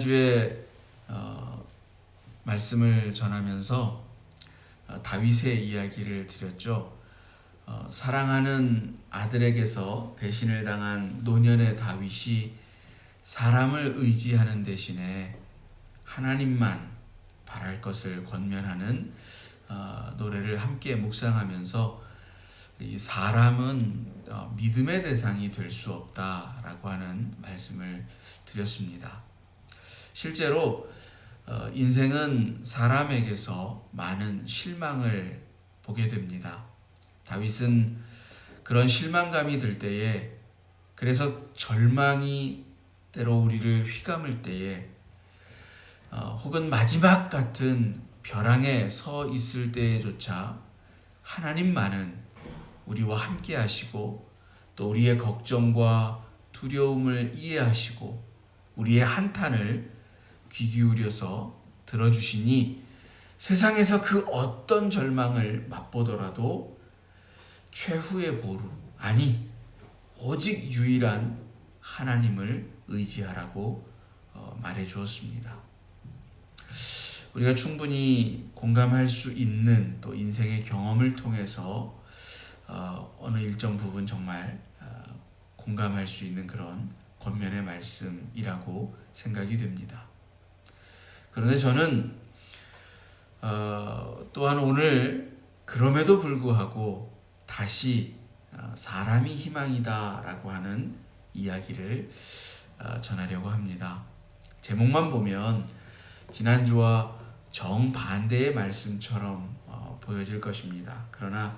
주에 말씀을 전하면서 다윗의 이야기를 드렸죠. 사랑하는 아들에게서 배신을 당한 노년의 다윗이 사람을 의지하는 대신에 하나님만 바랄 것을 권면하는 노래를 함께 묵상하면서 이 사람은 믿음의 대상이 될 수 없다라고 하는 말씀을 드렸습니다. 실제로 인생은 사람에게서 많은 실망을 보게 됩니다. 다윗은 그런 실망감이 들 때에, 그래서 절망이 때로 우리를 휘감을 때에, 혹은 마지막 같은 벼랑에 서 있을 때조차 하나님만은 우리와 함께 하시고 또 우리의 걱정과 두려움을 이해하시고 우리의 한탄을 귀 기울여서 들어주시니 세상에서 그 어떤 절망을 맛보더라도 최후의 보루, 아니 오직 유일한 하나님을 의지하라고 말해 주었습니다. 우리가 충분히 공감할 수 있는 또 인생의 경험을 통해서 어느 일정 부분 정말 공감할 수 있는 그런 권면의 말씀이라고 생각이 됩니다. 그런데 저는 또한 오늘 그럼에도 불구하고 다시 사람이 희망이다 라고 하는 이야기를 전하려고 합니다. 제목만 보면 지난주와 정반대의 말씀처럼 보여질 것입니다. 그러나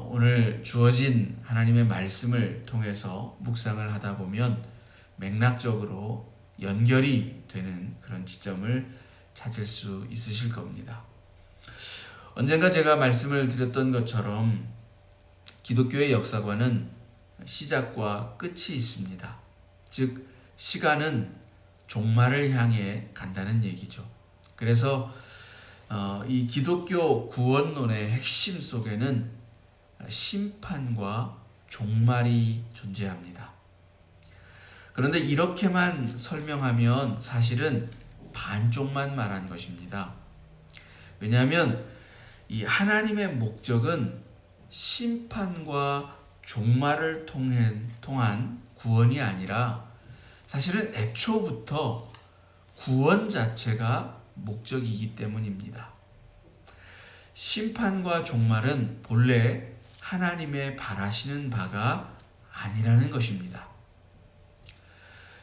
오늘 주어진 하나님의 말씀을 통해서 묵상을 하다 보면 맥락적으로 연결이 되는 그런 지점을 찾을 수 있으실 겁니다. 언젠가 제가 말씀을 드렸던 것처럼 기독교의 역사관은 시작과 끝이 있습니다. 즉 시간은 종말을 향해 간다는 얘기죠. 그래서 이 기독교 구원론의 핵심 속에는 심판과 종말이 존재합니다. 그런데 이렇게만 설명하면 사실은 반쪽만 말한 것입니다. 왜냐하면 이 하나님의 목적은 심판과 종말을 통한 구원이 아니라 사실은 애초부터 구원 자체가 목적이기 때문입니다. 심판과 종말은 본래 하나님의 바라시는 바가 아니라는 것입니다.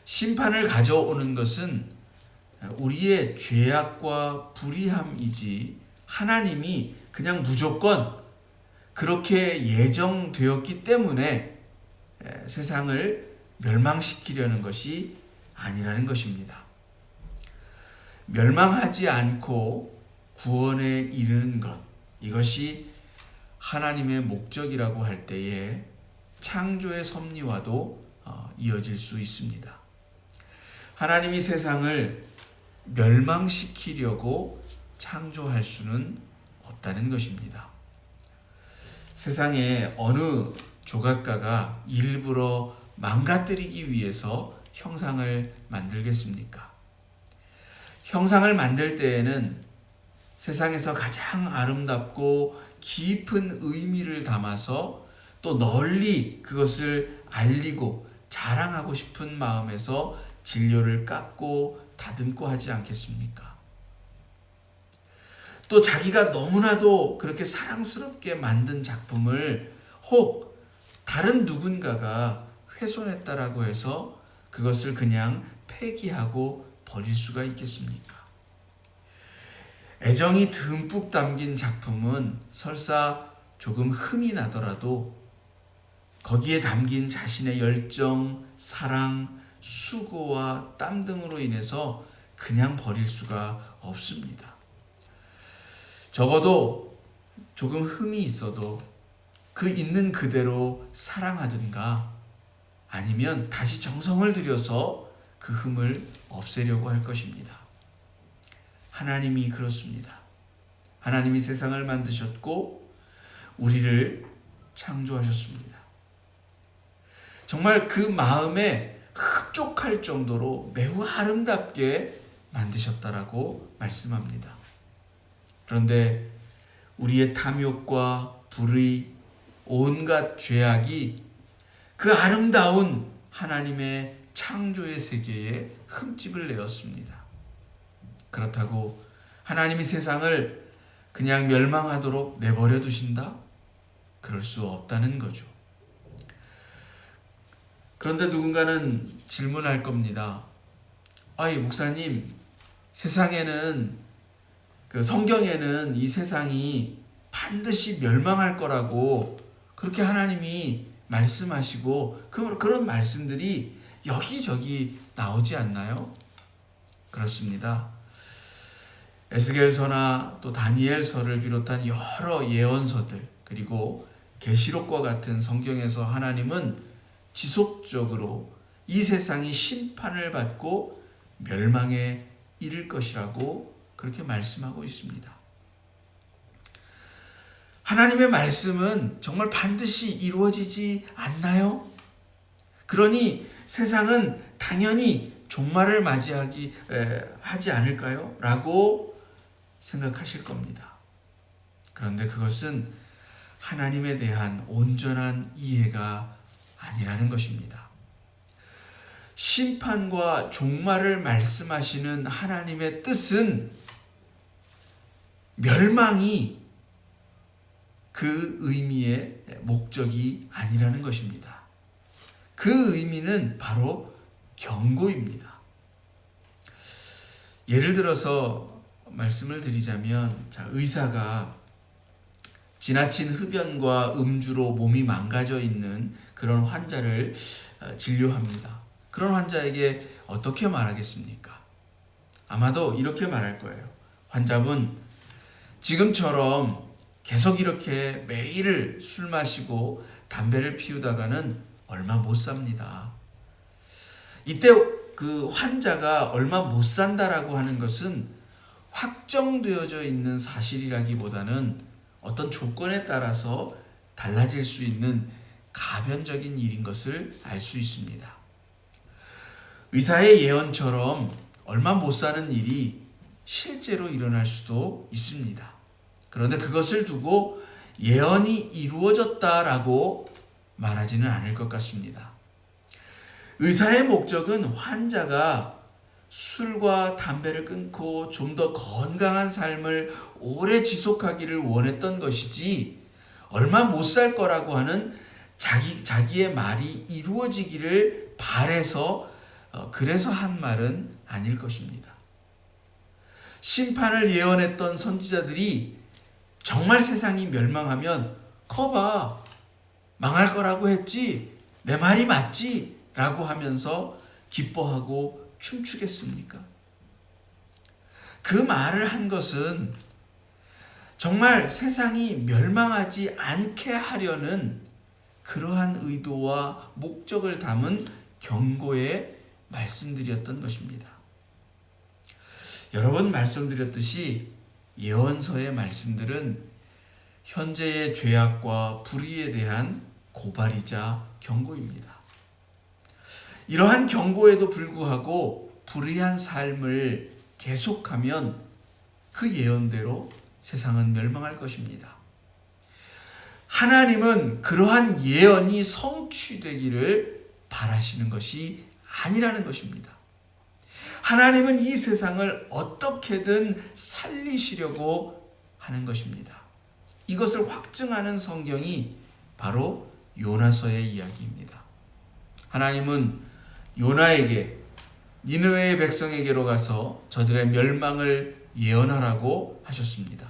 심판을 가져오는 것은 우리의 죄악과 불의함이지 하나님이 그냥 무조건 그렇게 예정되었기 때문에 세상을 멸망시키려는 것이 아니라는 것입니다. 멸망하지 않고 구원에 이르는 것, 이것이 하나님의 목적이라고 할 때에 창조의 섭리와도 이어질 수 있습니다. 하나님이 세상을 멸망시키려고 창조할 수는 없다는 것입니다. 세상에 어느 조각가가 일부러 망가뜨리기 위해서 형상을 만들겠습니까? 형상을 만들 때에는 세상에서 가장 아름답고 깊은 의미를 담아서 또 널리 그것을 알리고 자랑하고 싶은 마음에서 진료를 깎고 다듬고 하지 않겠습니까? 또 자기가 너무나도 그렇게 사랑스럽게 만든 작품을 혹 다른 누군가가 훼손했다라고 해서 그것을 그냥 폐기하고 버릴 수가 있겠습니까? 애정이 듬뿍 담긴 작품은 설사 조금 흠이 나더라도 거기에 담긴 자신의 열정, 사랑, 수고와 땀 등으로 인해서 그냥 버릴 수가 없습니다. 적어도 조금 흠이 있어도 그 있는 그대로 사랑하든가 아니면 다시 정성을 들여서 그 흠을 없애려고 할 것입니다. 하나님이 그렇습니다. 하나님이 세상을 만드셨고 우리를 창조하셨습니다. 정말 그 마음에 흡족할 정도로 매우 아름답게 만드셨다라고 말씀합니다. 그런데 우리의 탐욕과 불의, 온갖 죄악이 그 아름다운 하나님의 창조의 세계에 흠집을 내었습니다. 그렇다고 하나님이 세상을 그냥 멸망하도록 내버려 두신다? 그럴 수 없다는 거죠. 그런데 누군가는 질문할 겁니다. 아이, 목사님, 세상에는, 성경에는 이 세상이 반드시 멸망할 거라고 그렇게 하나님이 말씀하시고 그런 말씀들이 여기저기 나오지 않나요? 그렇습니다. 에스겔서나 또 다니엘서를 비롯한 여러 예언서들, 그리고 계시록과 같은 성경에서 하나님은 지속적으로 이 세상이 심판을 받고 멸망에 이를 것이라고 그렇게 말씀하고 있습니다. 하나님의 말씀은 정말 반드시 이루어지지 않나요? 그러니 세상은 당연히 종말을 하지 않을까요? 라고 생각하실 겁니다. 그런데 그것은 하나님에 대한 온전한 이해가 아니라는 것입니다. 심판과 종말을 말씀하시는 하나님의 뜻은 멸망이 그 의미의 목적이 아니라는 것입니다. 그 의미는 바로 경고입니다. 예를 들어서 말씀을 드리자면, 의사가 지나친 흡연과 음주로 몸이 망가져 있는 그런 환자를 진료합니다. 그런 환자에게 어떻게 말하겠습니까? 아마도 이렇게 말할 거예요. 환자분, 지금처럼 계속 이렇게 매일 술 마시고 담배를 피우다가는 얼마 못 삽니다. 이때 그 환자가 얼마 못 산다라고 하는 것은 확정되어져 있는 사실이라기보다는 어떤 조건에 따라서 달라질 수 있는 가변적인 일인 것을 알 수 있습니다. 의사의 예언처럼 얼마 못 사는 일이 실제로 일어날 수도 있습니다. 그런데 그것을 두고 예언이 이루어졌다라고 말하지는 않을 것 같습니다. 의사의 목적은 환자가 술과 담배를 끊고 좀 더 건강한 삶을 오래 지속하기를 원했던 것이지, 얼마 못 살 거라고 하는 자기의 말이 이루어지기를 바래서 그래서 한 말은 아닐 것입니다. 심판을 예언했던 선지자들이 정말 세상이 멸망하면 커봐, 망할 거라고 했지, 내 말이 맞지? 라고 하면서 기뻐하고 춤추겠습니까? 그 말을 한 것은 정말 세상이 멸망하지 않게 하려는 그러한 의도와 목적을 담은 경고의 말씀들이었던 것입니다. 여러 번 말씀드렸듯이 예언서의 말씀들은 현재의 죄악과 불의에 대한 고발이자 경고입니다. 이러한 경고에도 불구하고 불의한 삶을 계속하면 그 예언대로 세상은 멸망할 것입니다. 하나님은 그러한 예언이 성취되기를 바라시는 것이 아니라는 것입니다. 하나님은 이 세상을 어떻게든 살리시려고 하는 것입니다. 이것을 확증하는 성경이 바로 요나서의 이야기입니다. 하나님은 요나에게 니느웨의 백성에게로 가서 저들의 멸망을 예언하라고 하셨습니다.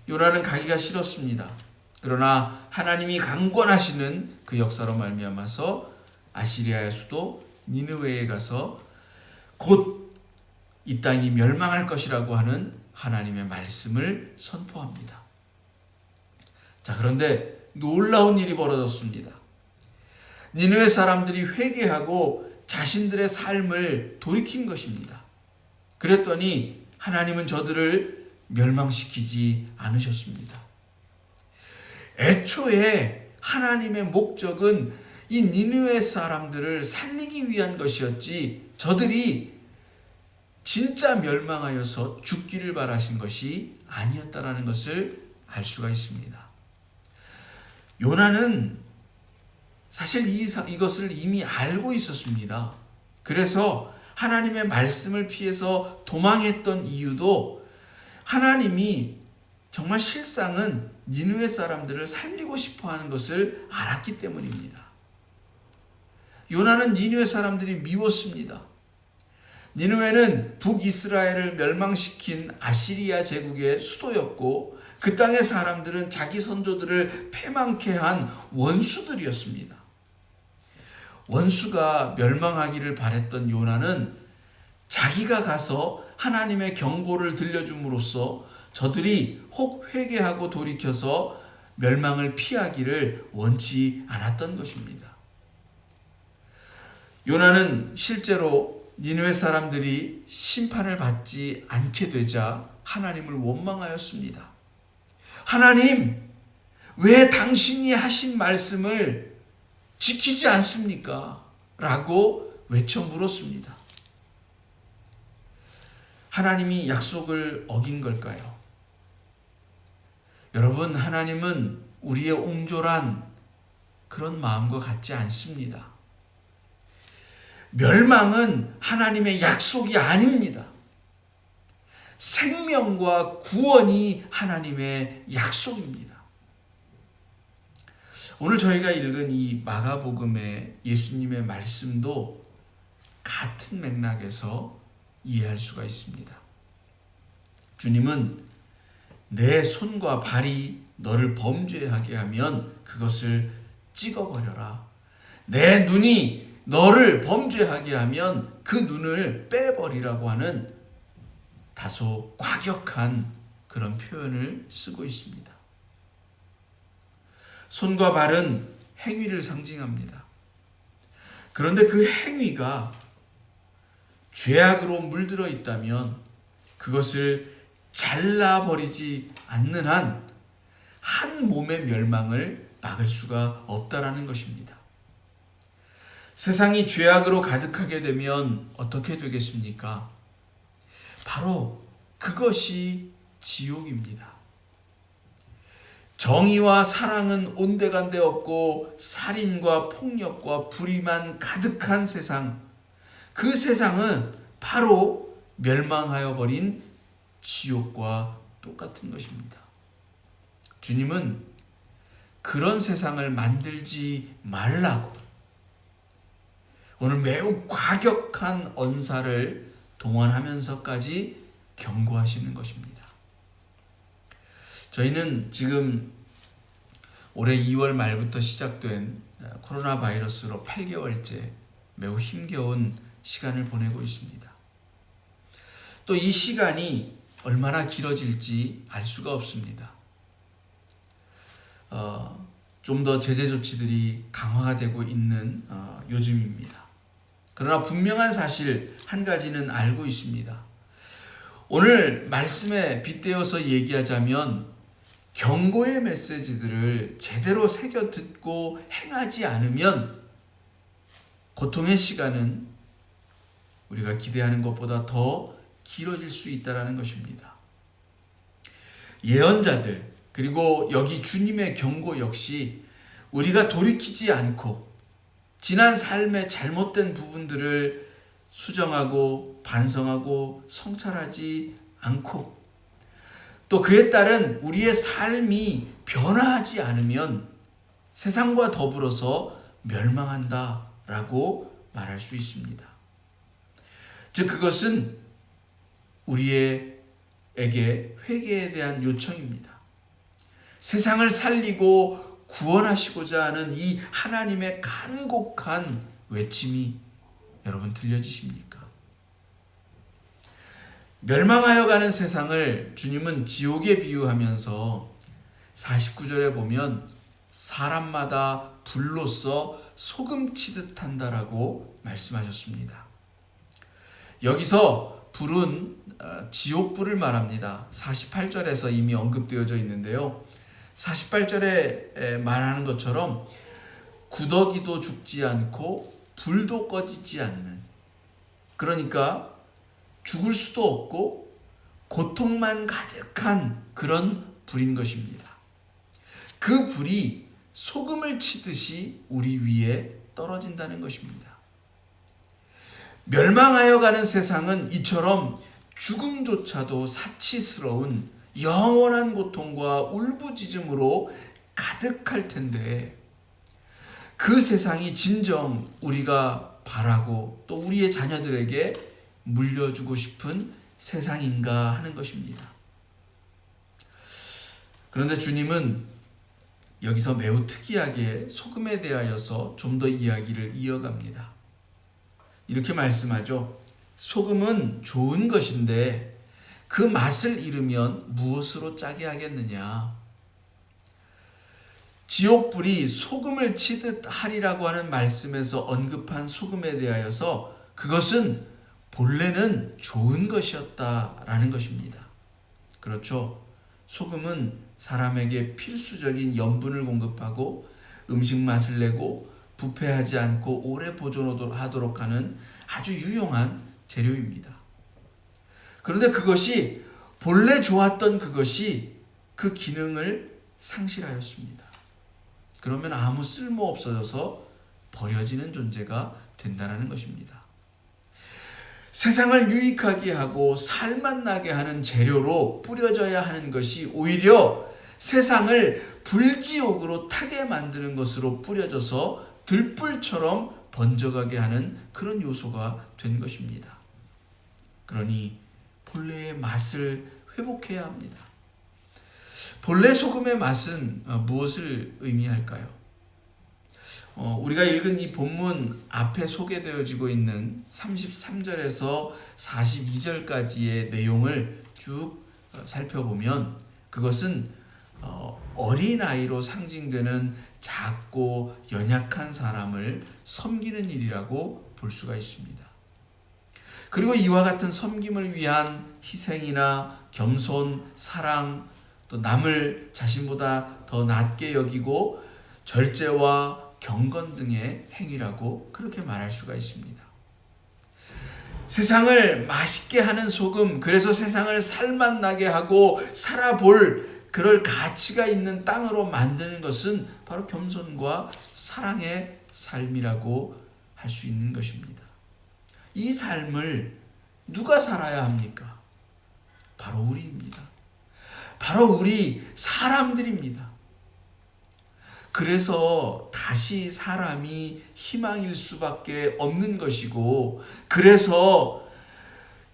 요나는 가기가 싫었습니다. 그러나 하나님이 강권하시는 그 역사로 말미암아서 아시리아의 수도 니느웨에 가서 곧 이 땅이 멸망할 것이라고 하는 하나님의 말씀을 선포합니다. 그런데 놀라운 일이 벌어졌습니다. 니느웨 사람들이 회개하고 자신들의 삶을 돌이킨 것입니다. 그랬더니 하나님은 저들을 멸망시키지 않으셨습니다. 애초에 하나님의 목적은 이 니느웨 사람들을 살리기 위한 것이었지 저들이 진짜 멸망하여서 죽기를 바라신 것이 아니었다라는 것을 알 수가 있습니다. 요나는 사실 이것을 이미 알고 있었습니다. 그래서 하나님의 말씀을 피해서 도망했던 이유도 하나님이 정말 실상은 니느웨 사람들을 살리고 싶어하는 것을 알았기 때문입니다. 요나는 니느웨 사람들이 미웠습니다. 니느웨는 북이스라엘을 멸망시킨 아시리아 제국의 수도였고 그 땅의 사람들은 자기 선조들을 패망케 한 원수들이었습니다. 원수가 멸망하기를 바랬던 요나는 자기가 가서 하나님의 경고를 들려줌으로써 저들이 혹 회개하고 돌이켜서 멸망을 피하기를 원치 않았던 것입니다. 요나는 실제로 니느웨 사람들이 심판을 받지 않게 되자 하나님을 원망하였습니다. 하나님, 왜 당신이 하신 말씀을 지키지 않습니까? 라고 외쳐 물었습니다. 하나님이 약속을 어긴 걸까요? 여러분, 하나님은 우리의 옹졸한 그런 마음과 같지 않습니다. 멸망은 하나님의 약속이 아닙니다. 생명과 구원이 하나님의 약속입니다. 오늘 저희가 읽은 이 마가복음의 예수님의 말씀도 같은 맥락에서 이해할 수가 있습니다. 주님은 내 손과 발이 너를 범죄하게 하면 그것을 찍어버려라. 내 눈이 너를 범죄하게 하면 그 눈을 빼버리라고 하는 다소 과격한 그런 표현을 쓰고 있습니다. 손과 발은 행위를 상징합니다. 그런데 그 행위가 죄악으로 물들어 있다면 그것을 잘라버리지 않는 한 몸의 멸망을 막을 수가 없다라는 것입니다. 세상이 죄악으로 가득하게 되면 어떻게 되겠습니까? 바로 그것이 지옥입니다. 정의와 사랑은 온데간데 없고 살인과 폭력과 불의만 가득한 세상, 그 세상은 바로 멸망하여 버린 지옥과 똑같은 것입니다. 주님은 그런 세상을 만들지 말라고 오늘 매우 과격한 언사를 동원하면서까지 경고하시는 것입니다. 저희는 지금 올해 2월 말부터 시작된 코로나 바이러스로 8개월째 매우 힘겨운 시간을 보내고 있습니다. 또 이 시간이 얼마나 길어질지 알 수가 없습니다. 좀 더 제재 조치들이 강화가 되고 있는 요즘입니다. 그러나 분명한 사실 한 가지는 알고 있습니다. 오늘 말씀에 빗대어서 얘기하자면 경고의 메시지들을 제대로 새겨 듣고 행하지 않으면 고통의 시간은 우리가 기대하는 것보다 더 길어질 수 있다는 것입니다. 예언자들 그리고 여기 주님의 경고 역시 우리가 돌이키지 않고 지난 삶의 잘못된 부분들을 수정하고 반성하고 성찰하지 않고 또 그에 따른 우리의 삶이 변화하지 않으면 세상과 더불어서 멸망한다라고 말할 수 있습니다. 즉 그것은 우리에게 회개에 대한 요청입니다. 세상을 살리고 구원하시고자 하는 이 하나님의 간곡한 외침이 여러분 들려지십니까? 멸망하여 가는 세상을 주님은 지옥에 비유하면서 49절에 보면 사람마다 불로써 소금치듯 한다라고 말씀하셨습니다. 여기서 불은 지옥불을 말합니다. 48절에서 이미 언급되어져 있는데요. 48절에 말하는 것처럼 구더기도 죽지 않고 불도 꺼지지 않는, 그러니까 죽을 수도 없고 고통만 가득한 그런 불인 것입니다. 그 불이 소금을 치듯이 우리 위에 떨어진다는 것입니다. 멸망하여 가는 세상은 이처럼 죽음조차도 사치스러운 영원한 고통과 울부짖음으로 가득할 텐데, 그 세상이 진정 우리가 바라고 또 우리의 자녀들에게 물려주고 싶은 세상인가 하는 것입니다. 그런데 주님은 여기서 매우 특이하게 소금에 대하여서 좀 더 이야기를 이어갑니다. 이렇게 말씀하죠. 소금은 좋은 것인데 그 맛을 잃으면 무엇으로 짜게 하겠느냐. 지옥불이 소금을 치듯 하리라고 하는 말씀에서 언급한 소금에 대하여서 그것은 본래는 좋은 것이었다라는 것입니다. 그렇죠. 소금은 사람에게 필수적인 염분을 공급하고 음식 맛을 내고 부패하지 않고 오래 보존하도록 하는 아주 유용한 재료입니다. 그런데 그것이 본래 좋았던 그것이 그 기능을 상실하였습니다. 그러면 아무 쓸모 없어져서 버려지는 존재가 된다는 것입니다. 세상을 유익하게 하고 살맛나게 하는 재료로 뿌려져야 하는 것이 오히려 세상을 불지옥으로 타게 만드는 것으로 뿌려져서 들불처럼 번져가게 하는 그런 요소가 된 것입니다. 그러니 본래의 맛을 회복해야 합니다. 본래 소금의 맛은 무엇을 의미할까요? 우리가 읽은 이 본문 앞에 소개되어지고 있는 33절에서 42절까지의 내용을 쭉 살펴보면 그것은 어린아이로 상징되는 작고 연약한 사람을 섬기는 일이라고 볼 수가 있습니다. 그리고 이와 같은 섬김을 위한 희생이나 겸손, 사랑, 또 남을 자신보다 더 낮게 여기고 절제와 경건 등의 행위라고 그렇게 말할 수가 있습니다. 세상을 맛있게 하는 소금, 그래서 세상을 살맛나게 하고 살아볼 그럴 가치가 있는 땅으로 만드는 것은 바로 겸손과 사랑의 삶이라고 할 수 있는 것입니다. 이 삶을 누가 살아야 합니까? 바로 우리입니다. 바로 우리 사람들입니다. 그래서 다시 사람이 희망일 수밖에 없는 것이고, 그래서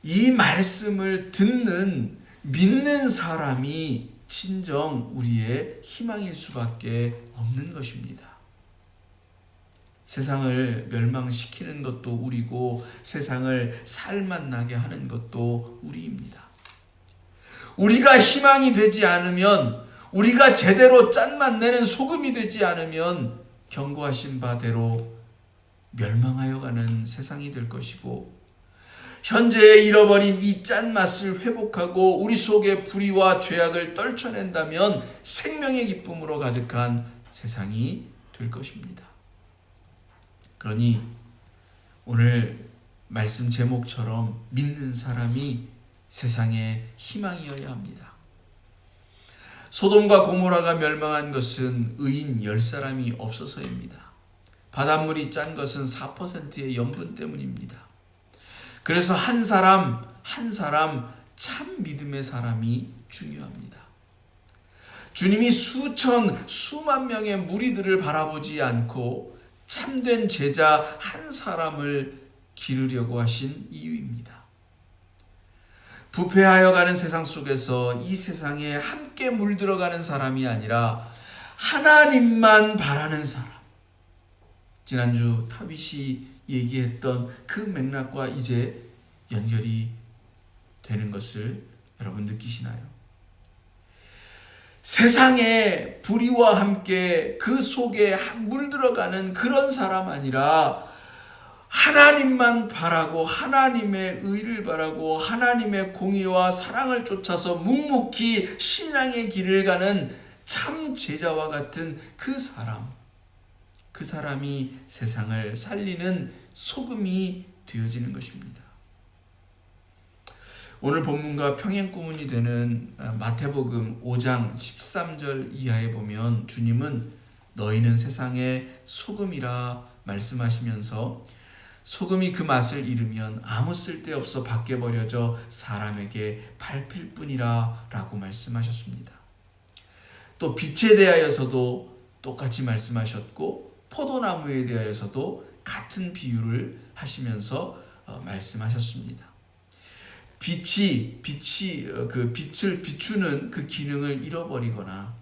이 말씀을 듣는 믿는 사람이 진정 우리의 희망일 수밖에 없는 것입니다. 세상을 멸망시키는 것도 우리고 세상을 살맛나게 하는 것도 우리입니다. 우리가 희망이 되지 않으면, 우리가 제대로 짠맛 내는 소금이 되지 않으면 경고하신 바대로 멸망하여 가는 세상이 될 것이고, 현재 잃어버린 이 짠맛을 회복하고 우리 속의 불의와 죄악을 떨쳐낸다면 생명의 기쁨으로 가득한 세상이 될 것입니다. 그러니 오늘 말씀 제목처럼 믿는 사람이 세상의 희망이어야 합니다. 소돔과 고모라가 멸망한 것은 의인 10사람이 없어서입니다. 바닷물이 짠 것은 4%의 염분 때문입니다. 그래서 한 사람 참 믿음의 사람이 중요합니다. 주님이 수만 명의 무리들을 바라보지 않고 참된 제자 한 사람을 기르려고 하신 이유입니다. 부패하여 가는 세상 속에서 이 세상에 함께 물들어가는 사람이 아니라 하나님만 바라는 사람. 지난주 타빗이 얘기했던 그 맥락과 이제 연결이 되는 것을 여러분 느끼시나요? 세상의 불의와 함께 그 속에 물들어가는 그런 사람 아니라 하나님만 바라고 하나님의 의를 바라고 하나님의 공의와 사랑을 쫓아서 묵묵히 신앙의 길을 가는 참 제자와 같은 그 사람, 그 사람이 세상을 살리는 소금이 되어지는 것입니다. 오늘 본문과 평행구문이 되는 마태복음 5장 13절 이하에 보면 주님은 너희는 세상의 소금이라 말씀하시면서 소금이 그 맛을 잃으면 아무 쓸데없어 밖에 버려져 사람에게 밟힐 뿐이라 라고 말씀하셨습니다. 또 빛에 대하여서도 똑같이 말씀하셨고 포도나무에 대하여서도 같은 비유를 하시면서 말씀하셨습니다. 빛이 그 빛을 비추는 그 기능을 잃어버리거나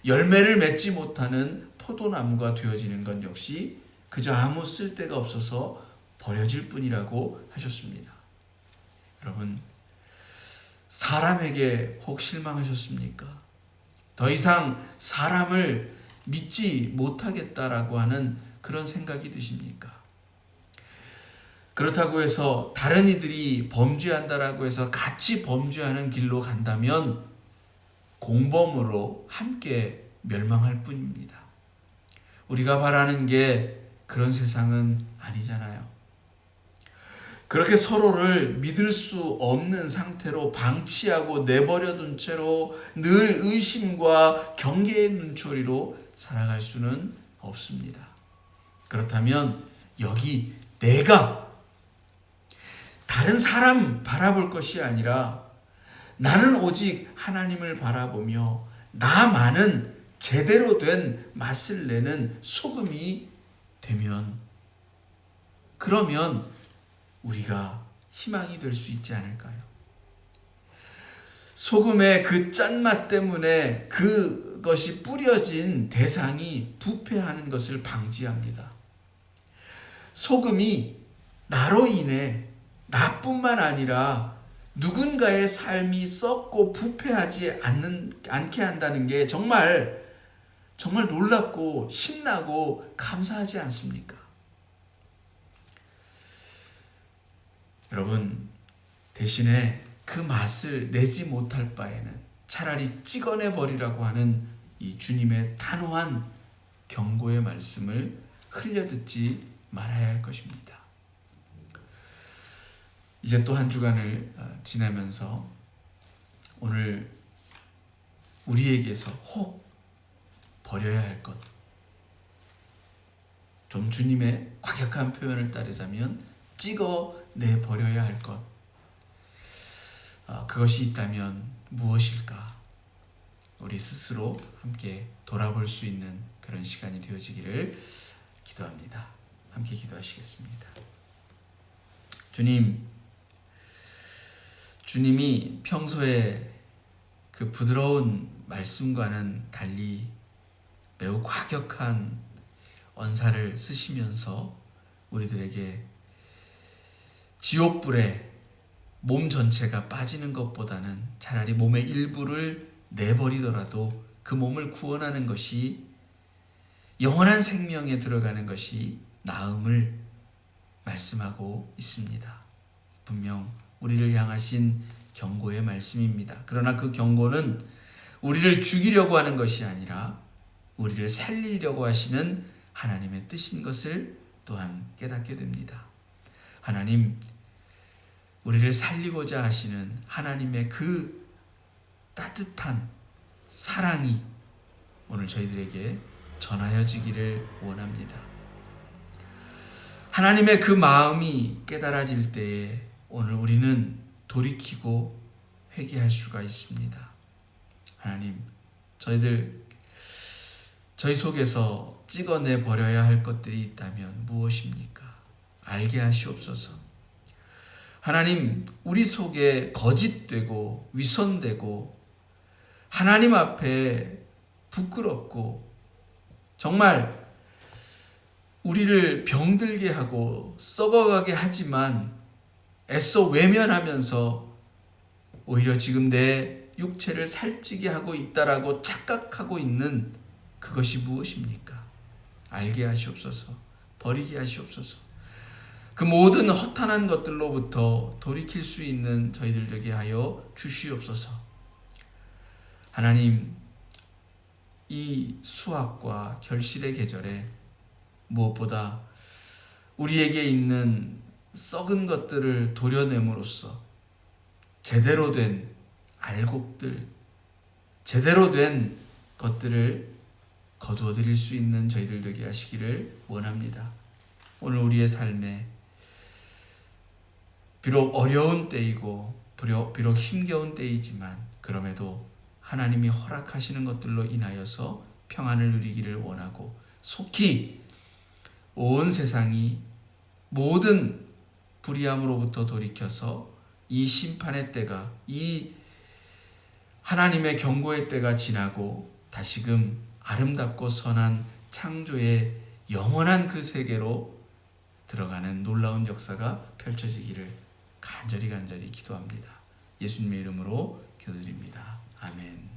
열매를 맺지 못하는 포도나무가 되어지는 건 역시 그저 아무 쓸데가 없어서 버려질 뿐이라고 하셨습니다. 여러분, 사람에게 혹 실망하셨습니까? 더 이상 사람을 믿지 못하겠다라고 하는 그런 생각이 드십니까? 그렇다고 해서 다른 이들이 범죄한다라고 해서 같이 범죄하는 길로 간다면 공범으로 함께 멸망할 뿐입니다. 우리가 바라는 게 그런 세상은 아니잖아요. 그렇게 서로를 믿을 수 없는 상태로 방치하고 내버려둔 채로 늘 의심과 경계의 눈초리로 살아갈 수는 없습니다. 그렇다면 여기 내가 다른 사람 바라볼 것이 아니라 나는 오직 하나님을 바라보며 나만은 제대로 된 맛을 내는 소금이 되면, 그러면 우리가 희망이 될 수 있지 않을까요? 소금의 그 짠맛 때문에 그것이 뿌려진 대상이 부패하는 것을 방지합니다. 소금이 나로 인해 나뿐만 아니라 누군가의 삶이 썩고 부패하지 않게 한다는 게 정말 놀랍고 신나고 감사하지 않습니까? 여러분, 대신에 그 맛을 내지 못할 바에는 차라리 찍어내 버리라고 하는 이 주님의 단호한 경고의 말씀을 흘려듣지 말아야 할 것입니다. 이제 또 한 주간을 지나면서 오늘 우리에게서 혹 버려야 할 것, 좀 주님의 과격한 표현을 따르자면 찍어내 버려야 할 것, 그것이 있다면 무엇일까? 우리 스스로 함께 돌아볼 수 있는 그런 시간이 되어지기를 기도합니다. 함께 기도하시겠습니다. 주님이 평소에 그 부드러운 말씀과는 달리 매우 과격한 언사를 쓰시면서 우리들에게 지옥불에 몸 전체가 빠지는 것보다는 차라리 몸의 일부를 내버리더라도 그 몸을 구원하는 것이, 영원한 생명에 들어가는 것이 나음을 말씀하고 있습니다. 분명 우리를 향하신 경고의 말씀입니다. 그러나 그 경고는 우리를 죽이려고 하는 것이 아니라 우리를 살리려고 하시는 하나님의 뜻인 것을 또한 깨닫게 됩니다. 하나님, 우리를 살리고자 하시는 하나님의 그 따뜻한 사랑이 오늘 저희들에게 전하여지기를 원합니다. 하나님의 그 마음이 깨달아질 때에 오늘 우리는 돌이키고 회개할 수가 있습니다. 하나님, 저희 속에서 찍어내 버려야 할 것들이 있다면 무엇입니까? 알게 하시옵소서. 하나님, 우리 속에 거짓되고 위선되고 하나님 앞에 부끄럽고 정말 우리를 병들게 하고 썩어가게 하지만 애써 외면하면서 오히려 지금 내 육체를 살찌게 하고 있다라고 착각하고 있는 그것이 무엇입니까? 알게 하시옵소서. 버리게 하시옵소서. 그 모든 허탄한 것들로부터 돌이킬 수 있는 저희들 되게 하여 주시옵소서. 하나님, 이 수학과 결실의 계절에 무엇보다 우리에게 있는 썩은 것들을 도려냄으로써 제대로 된 알곡들, 제대로 된 것들을 거두어 드릴 수 있는 저희들 되게 하시기를 원합니다. 오늘 우리의 삶에 비록 어려운 때이고 비록 힘겨운 때이지만 그럼에도 하나님이 허락하시는 것들로 인하여서 평안을 누리기를 원하고 속히 온 세상이 모든 불의함으로부터 돌이켜서 이 심판의 때가, 이 하나님의 경고의 때가 지나고 다시금 아름답고 선한 창조의 영원한 그 세계로 들어가는 놀라운 역사가 펼쳐지기를 간절히 기도합니다. 예수님의 이름으로 기도드립니다. 아멘.